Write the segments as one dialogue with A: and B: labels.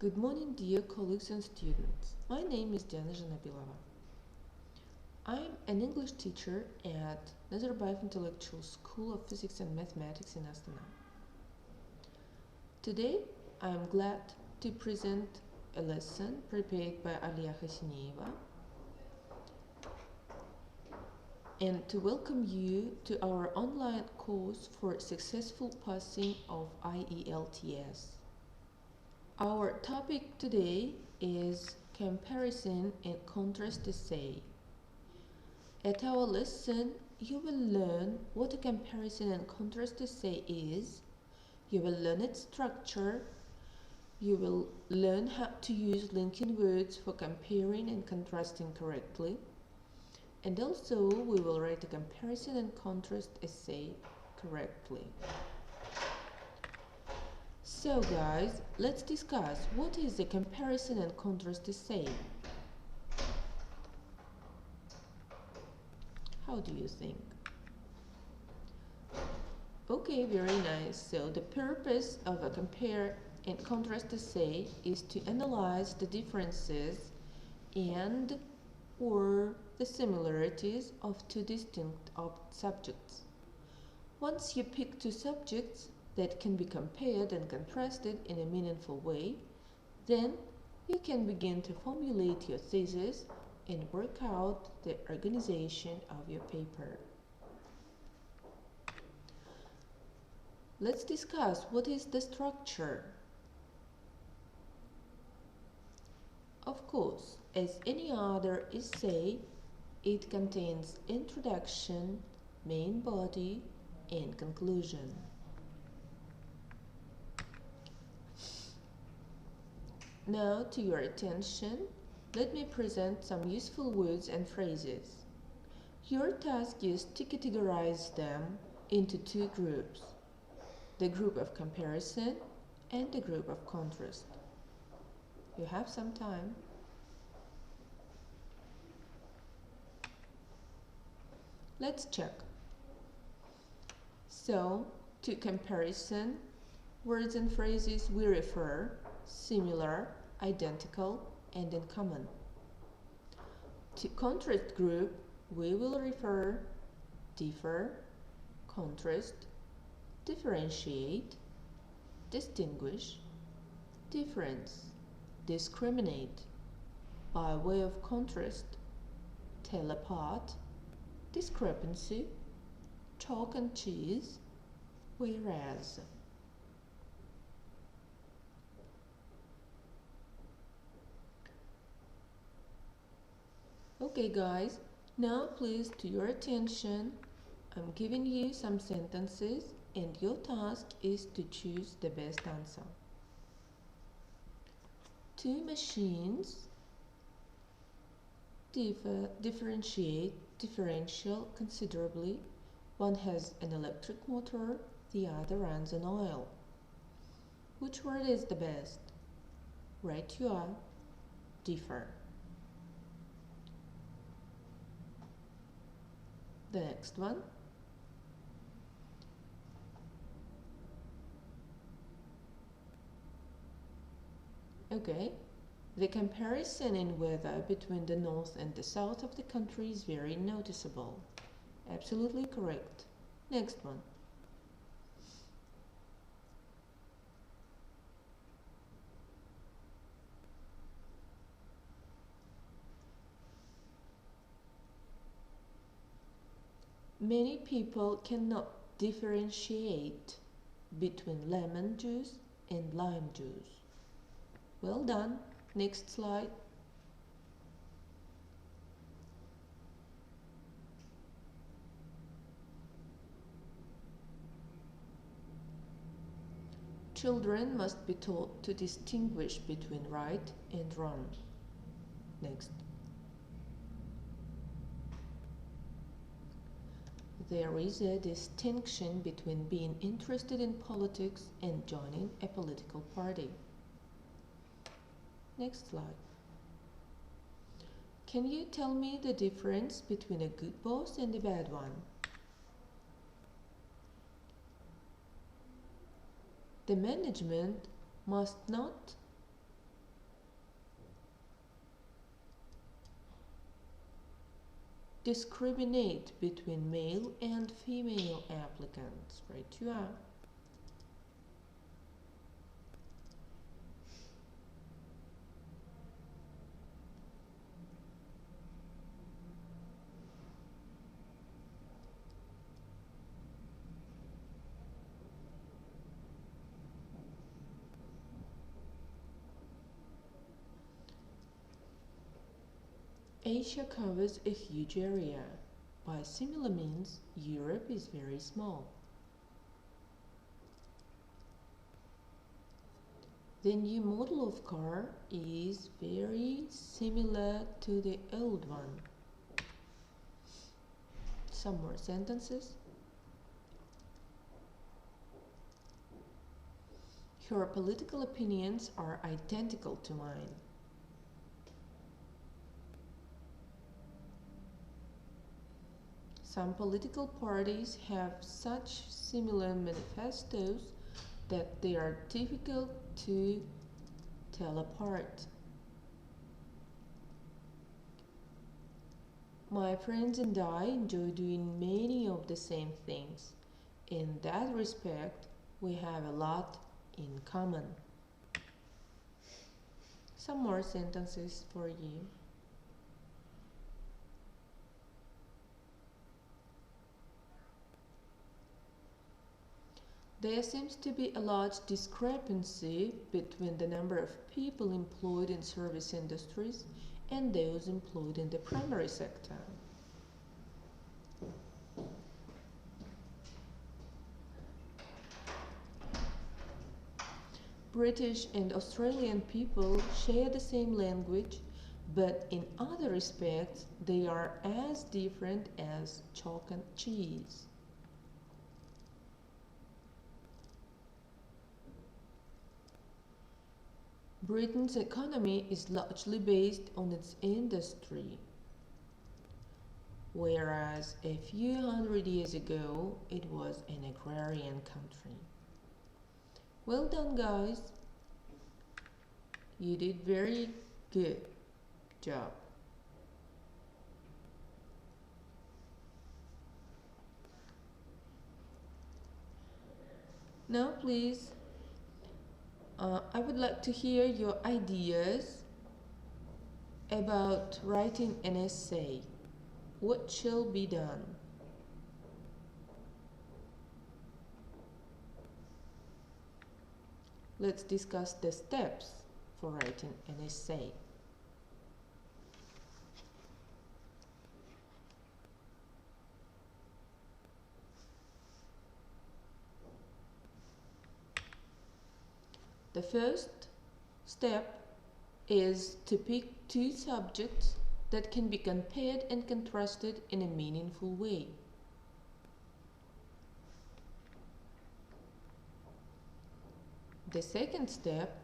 A: Good morning, dear colleagues and students. My name is Janabilova. I'm an English teacher at Nazarbayev Intellectual School of Physics and Mathematics in Astana. Today, I am glad to present a lesson prepared by D Hасенеева and to welcome you to our online course for successful passing of IELTS. Our topic today is comparison and contrast essay. At our lesson, you will learn what a comparison and contrast essay is. You will learn its structure. You will learn how to use linking words for comparing and contrasting correctly. And also, we will write a comparison and contrast essay correctly. So guys, let's discuss what is a comparison and contrast essay. How do you think? Okay, very nice. So the purpose of a compare and contrast essay is to analyze the differences and or the similarities of two distinct subjects. Once you pick two subjects that can be compared and contrasted in a meaningful way, then you can begin to formulate your thesis and work out the organization of your paper. Let's discuss what is the structure. Of course, as any other essay, it contains introduction, main body, and conclusion. Now, to your attention, let me present some useful words and phrases. Your task is to categorize them into two groups, the group of comparison and the group of contrast. You have some time. Let's check. So, to comparison, words and phrases we refer similar, identical, and in common. To contrast group, we will refer differ, contrast, differentiate, distinguish, difference, discriminate, by way of contrast, tell apart, discrepancy, chalk and cheese, whereas. Okay guys, now please to your attention, I'm giving you some sentences and your task is to choose the best answer. Two machines differential considerably. One has an electric motor, the other runs on oil. Which word is the best? Right you are. Differ. The next one. Okay. The comparison in weather between the north and the south of the country is very noticeable. Absolutely correct. Next one. Many people cannot differentiate between lemon juice and lime juice. Well done. Next slide. Children must be taught to distinguish between right and wrong. Next. There is a distinction between being interested in politics and joining a political party. Next slide. Can you tell me the difference between a good boss and a bad one? The management must not discriminate between male and female applicants. Right, tu as. Asia covers a huge area. By similar means, Europe is very small. The new model of car is very similar to the old one. Some more sentences. Her political opinions are identical to mine. Some political parties have such similar manifestos that they are difficult to tell apart. My friends and I enjoy doing many of the same things. In that respect, we have a lot in common. Some more sentences for you. There seems to be a large discrepancy between the number of people employed in service industries and those employed in the primary sector. British and Australian people share the same language, but in other respects they are as different as chalk and cheese. Britain's economy is largely based on its industry, whereas a few hundred years ago it was an agrarian country. Well done, guys. You did very good job. Now please, I would like to hear your ideas about writing an essay. What shall be done? Let's discuss the steps for writing an essay. The first step is to pick two subjects that can be compared and contrasted in a meaningful way. The second step,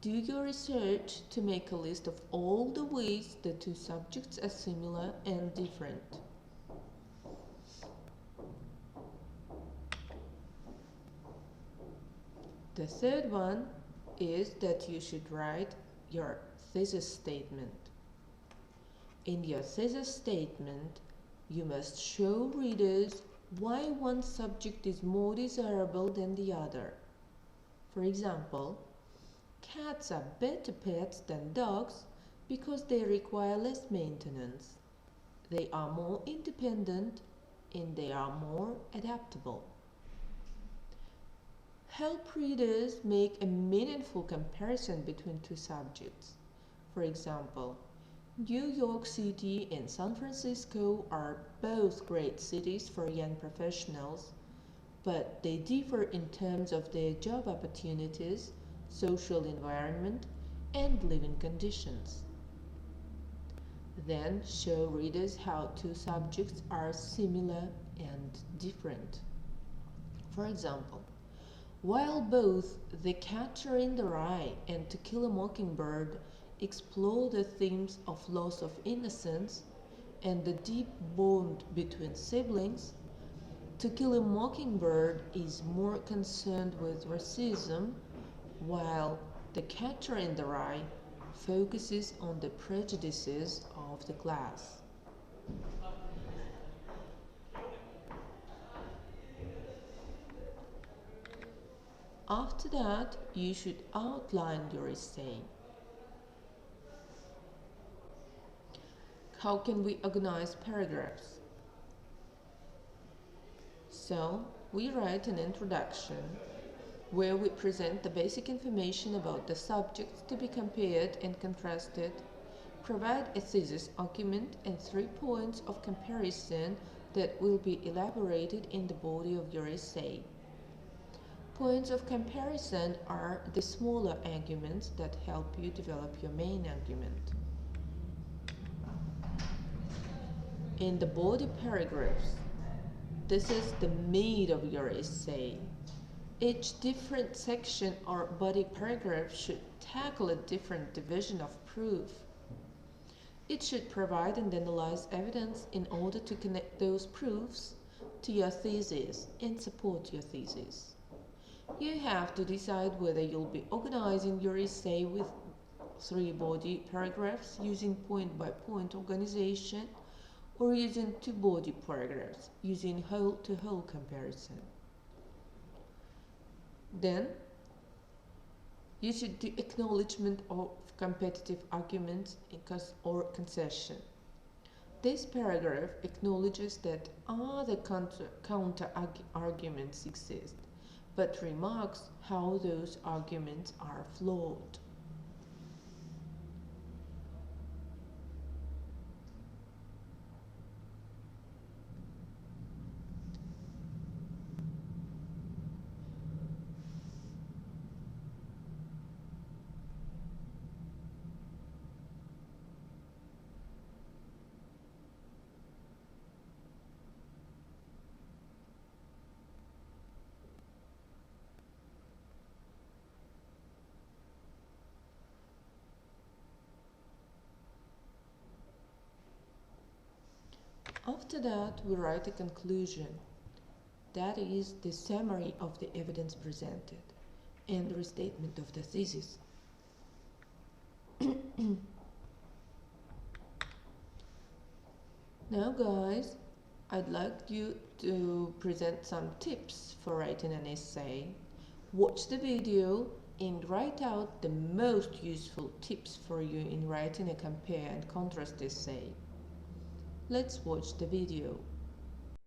A: do your research to make a list of all the ways the two subjects are similar and different. The third one is that you should write your thesis statement. In your thesis statement, you must show readers why one subject is more desirable than the other. For example, cats are better pets than dogs because they require less maintenance. They are more independent and they are more adaptable. Help readers make a meaningful comparison between two subjects. For example, New York City and San Francisco are both great cities for young professionals, but they differ in terms of their job opportunities, social environment, and living conditions. Then show readers how two subjects are similar and different. For example, while both The Catcher in the Rye and To Kill a Mockingbird explore the themes of loss of innocence and the deep bond between siblings, To Kill a Mockingbird is more concerned with racism, while The Catcher in the Rye focuses on the prejudices of the class. After that, you should outline your essay. How can we organize paragraphs? So, we write an introduction where we present the basic information about the subjects to be compared and contrasted, provide a thesis argument and 3 points of comparison that will be elaborated in the body of your essay. Points of comparison are the smaller arguments that help you develop your main argument. In the body paragraphs, this is the meat of your essay. Each different section or body paragraph should tackle a different division of proof. It should provide and analyze evidence in order to connect those proofs to your thesis and support your thesis. You have to decide whether you'll be organizing your essay with 3 body paragraphs using point-by-point organization or using 2 body paragraphs using whole-to-whole comparison. Then, you should do acknowledgement of competitive arguments or concession. This paragraph acknowledges that other counter arguments exist, but remarks how those arguments are flawed. After that, we write a conclusion. That is the summary of the evidence presented and the restatement of the thesis. Now guys, I'd like you to present some tips for writing an essay. Watch the video and write out the most useful tips for you in writing a compare and contrast essay. Let's watch the video.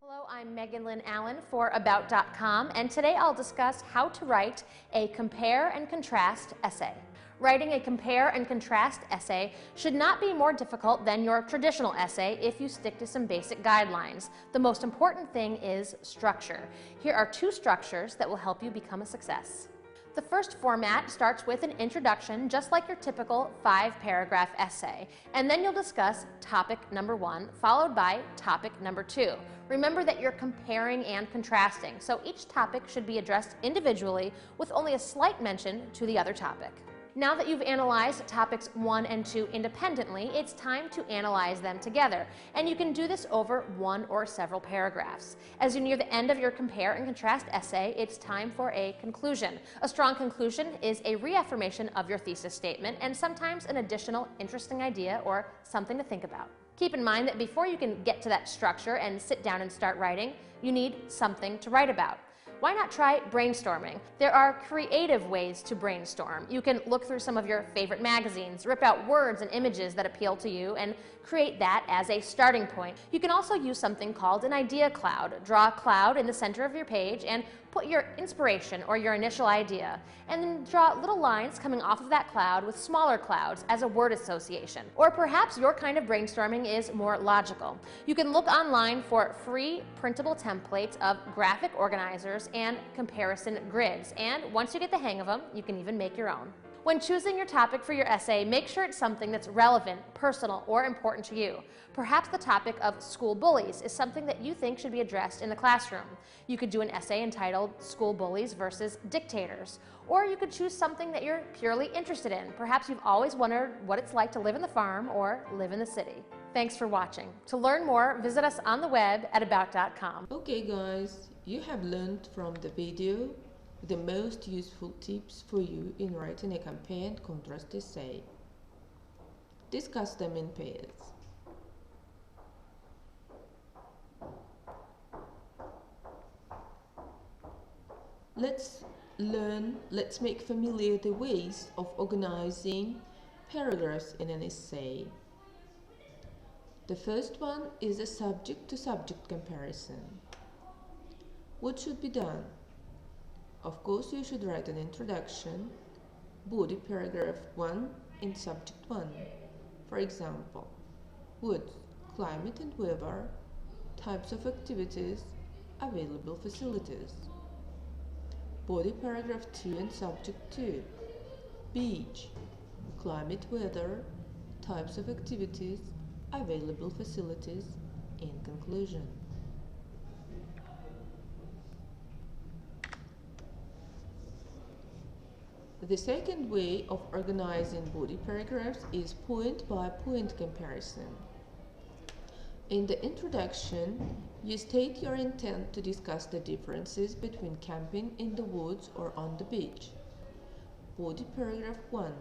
B: Hello, I'm Megan Lynn Allen for About.com, and today I'll discuss how to write a compare and contrast essay. Writing a compare and contrast essay should not be more difficult than your traditional essay if you stick to some basic guidelines. The most important thing is structure. Here are 2 structures that will help you become a success. The first format starts with an introduction, just like your typical 5-paragraph essay, and then you'll discuss topic number 1, followed by topic number 2. Remember that you're comparing and contrasting, so each topic should be addressed individually with only a slight mention to the other topic. Now that you've analyzed topics 1 and 2 independently, it's time to analyze them together, and you can do this over 1 or several paragraphs. As you near the end of your compare and contrast essay, it's time for a conclusion. A strong conclusion is a reaffirmation of your thesis statement and sometimes an additional interesting idea or something to think about. Keep in mind that before you can get to that structure and sit down and start writing, you need something to write about. Why not try brainstorming? There are creative ways to brainstorm. You can look through some of your favorite magazines, rip out words and images that appeal to you, and create that as a starting point. You can also use something called an idea cloud. Draw a cloud in the center of your page and put your inspiration or your initial idea, and then draw little lines coming off of that cloud with smaller clouds as a word association. Or perhaps your kind of brainstorming is more logical. You can look online for free printable templates of graphic organizers and comparison grids, and once you get the hang of them, you can even make your own. When choosing your topic for your essay, make sure it's something that's relevant, personal, or important to you. Perhaps the topic of school bullies is something that you think should be addressed in the classroom. You could do an essay entitled School Bullies versus Dictators. Or you could choose something that you're purely interested in. Perhaps you've always wondered what it's like to live in the farm or live in the city. Thanks for watching. To learn more, visit us on the web at About.com.
A: Okay guys, you have learned from the video the most useful tips for you in writing a compare and contrast essay. Discuss them in pairs. Let's make familiar the ways of organizing paragraphs in an essay. The first one is a subject-to-subject comparison. What should be done? Of course, you should write an introduction, body paragraph 1 in subject 1. For example, woods, climate and weather, types of activities, available facilities. Body paragraph 2 in subject 2. Beach, climate, weather, types of activities, available facilities, in conclusion. The second way of organizing body paragraphs is point-by-point comparison. In the introduction, you state your intent to discuss the differences between camping in the woods or on the beach. Body paragraph 1.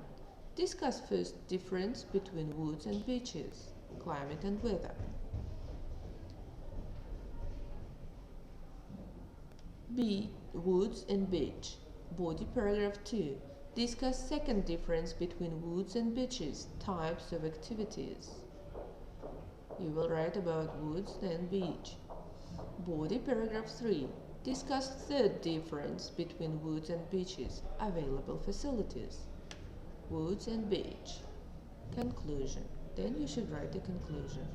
A: Discuss first difference between woods and beaches, climate and weather. Woods and beach. Body paragraph 2. Discuss second difference between woods and beaches, types of activities. You will write about woods, then beach. Body paragraph 3. Discuss third difference between woods and beaches, available facilities. Woods and beach. Conclusion. Then you should write the conclusion.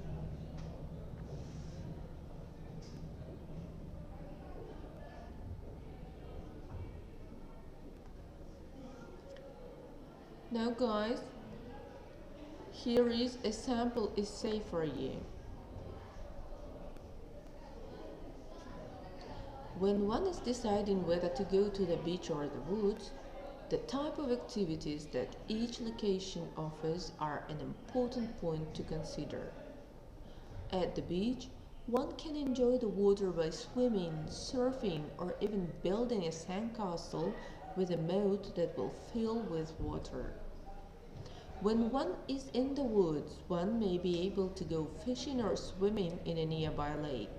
A: Now guys, here is a sample essay for you. When one is deciding whether to go to the beach or the woods, the type of activities that each location offers are an important point to consider. At the beach, one can enjoy the water by swimming, surfing, or even building a sandcastle with a moat that will fill with water. When one is in the woods, one may be able to go fishing or swimming in a nearby lake,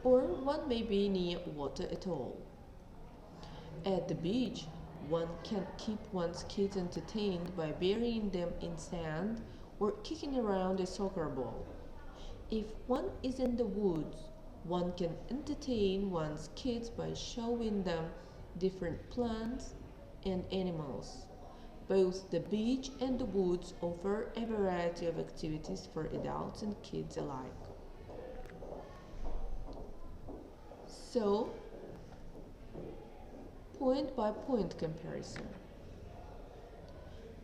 A: or one may be near water at all. At the beach, one can keep one's kids entertained by burying them in sand or kicking around a soccer ball. If one is in the woods, one can entertain one's kids by showing them different plants and animals. Both the beach and the woods offer a variety of activities for adults and kids alike. So, point-by-point comparison.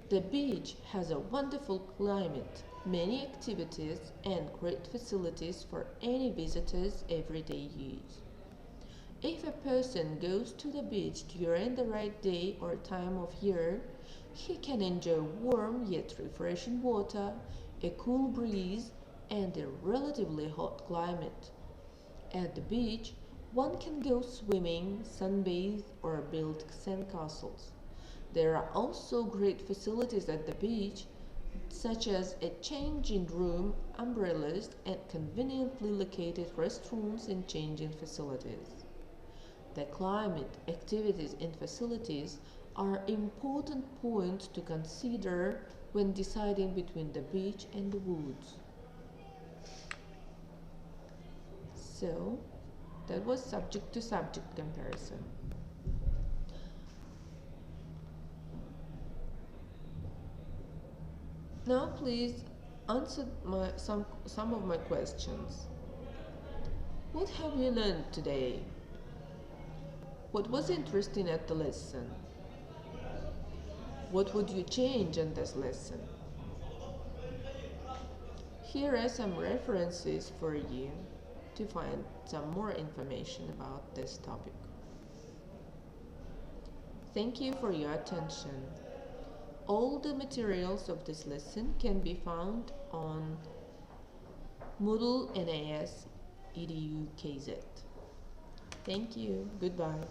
A: The beach has a wonderful climate, many activities, and great facilities for any visitor's everyday use. If a person goes to the beach during the right day or time of year, he can enjoy warm yet refreshing water, a cool breeze, and a relatively hot climate. At the beach, one can go swimming, sunbathe, or build sandcastles. There are also great facilities at the beach, such as a changing room, umbrellas, and conveniently located restrooms and changing facilities. The climate, activities, and facilities are important points to consider when deciding between the beach and the woods. So, that was subject-to-subject comparison. Now please answer some of my questions. What have you learned today? What was interesting at the lesson? What would you change in this lesson? Here are some references for you to find some more information about this topic. Thank you for your attention. All the materials of this lesson can be found on Moodle NAS EDU KZ. Thank you. Goodbye.